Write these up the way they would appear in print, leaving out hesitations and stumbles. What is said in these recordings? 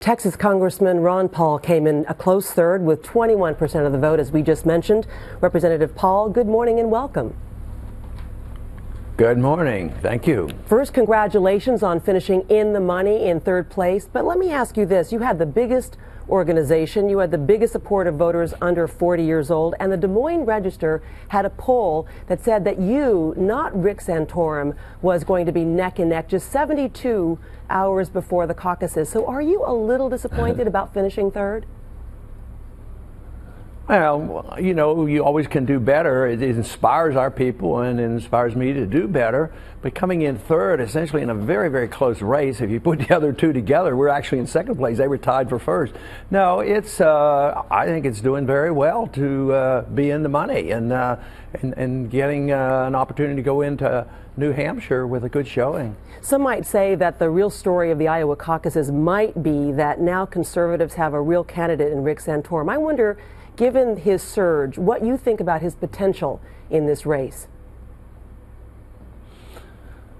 Texas Congressman Ron Paul came in a close third with 21% of the vote, as we just mentioned. Representative Paul, good morning and welcome. Good morning. Thank you. First, congratulations on finishing in the money in third place. But let me ask you this. You had the biggest organization. You had the biggest support of voters under 40 years old. And the Des Moines Register had a poll that said that you, not Rick Santorum, was going to be neck and neck just 72 hours before the caucuses. So are you a little disappointed about finishing third? Well, you know, you always can do better. It inspires our people and it inspires me to do better. But coming in third, essentially in a very, very close race, if you put the other two together, we're actually in second place. They were tied for first. No, it's, I think it's doing very well to be in the money and getting an opportunity to go into New Hampshire with a good showing. Some might say that the real story of the Iowa caucuses might be that now conservatives have a real candidate in Rick Santorum. I wonder, given his surge, what you think about his potential in this race.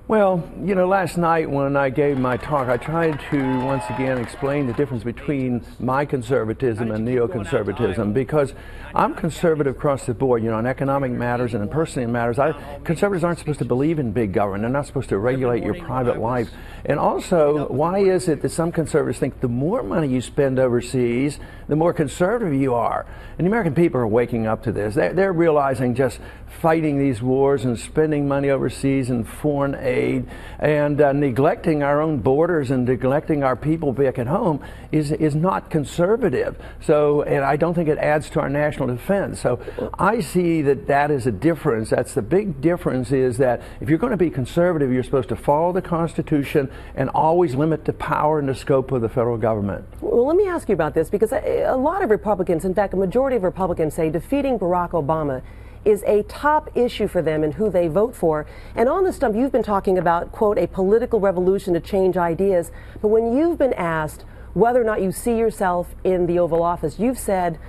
Well, you know, last night when I gave my talk, I tried to once again explain the difference between my conservatism and neoconservatism, because I'm conservative across the board, you know, in economic matters and in personal matters. Conservatives aren't supposed to believe in big government. They're not supposed to regulate your private life. And also, why is it that some conservatives think the more money you spend overseas, the more conservative you are? And the American people are waking up to this. They're realizing just fighting these wars and spending money overseas and foreign aid and neglecting our own borders and neglecting our people back at home is not conservative. So, and I don't think it adds to our national defense. So I see that is a difference. That's the big difference, is that if you're going to be conservative, you're supposed to follow the Constitution and always limit the power and the scope of the federal government. Well, let me ask you about this, because a lot of Republicans, in fact, a majority of Republicans, say defeating Barack Obama is a top issue for them and who they vote for. And on the stump, you've been talking about, quote, a political revolution to change ideas. But when you've been asked whether or not you see yourself in the Oval Office, you've said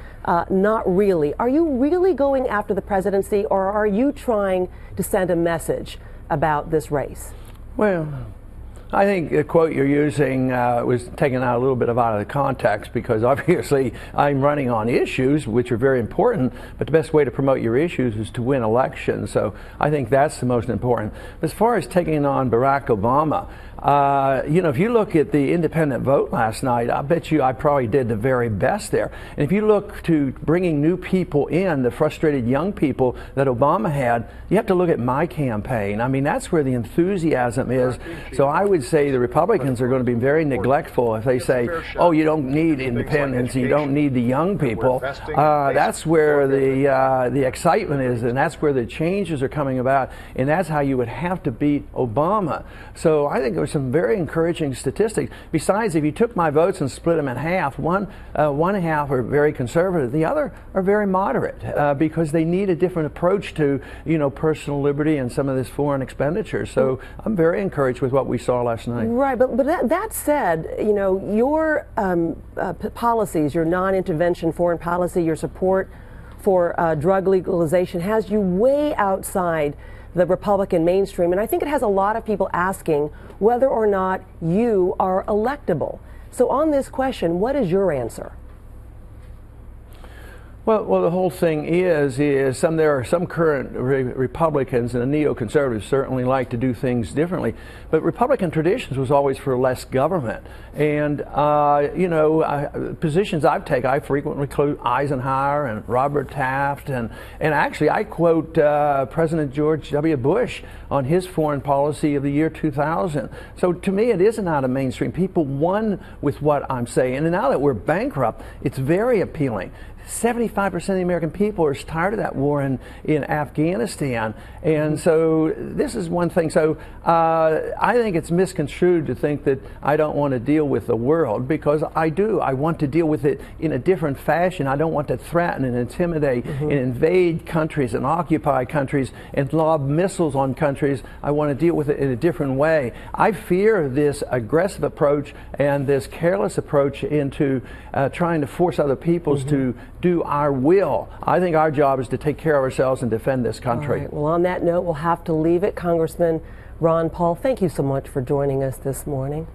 not really. Are you really going after the presidency, or are you trying to send a message about this race? Well, I think the quote you're using was taken out a little bit out of the context, because obviously I'm running on issues which are very important, but the best way to promote your issues is to win elections. So I think that's the most important. As far as taking on Barack Obama, you know, if you look at the independent vote last night, I bet you I probably did the very best there. And if you look to bringing new people in, the frustrated young people that Obama had, you have to look at my campaign. I mean, that's where the enthusiasm is. So I would say the Republicans are going to be very neglectful if they say, oh, you don't need independents, you don't need the young people. That's where the excitement is, and that's where the changes are coming about, and that's how you would have to beat Obama. So I think there were some very encouraging statistics. Besides, if you took my votes and split them in half, one half are very conservative, the other are very moderate, because they need a different approach to, you know, personal liberty and some of this foreign expenditure. So I'm very encouraged with what we saw last night. Right, but that said, you know, your policies, your non-intervention foreign policy, your support for drug legalization has you way outside the Republican mainstream, and I think it has a lot of people asking whether or not you are electable. So on this question, what is your answer? Well, the whole thing is there are some current Republicans, and the neoconservatives certainly like to do things differently. But Republican traditions was always for less government. And, you know, positions I've taken, I frequently quote Eisenhower and Robert Taft. And actually, I quote President George W. Bush on his foreign policy of the year 2000. So to me, it isn't out of mainstream. People won with what I'm saying. And now that we're bankrupt, it's very appealing. 75% of the American people are tired of that war in Afghanistan. And so this is one thing. So I think it's misconstrued to think that I don't want to deal with the world, because I do. I want to deal with it in a different fashion. I don't want to threaten and intimidate and invade countries and occupy countries and lob missiles on countries. I want to deal with it in a different way. I fear this aggressive approach and this careless approach into trying to force other peoples to do our will. I think our job is to take care of ourselves and defend this country. All right. Well, on that note, we'll have to leave it. Congressman Ron Paul, thank you so much for joining us this morning.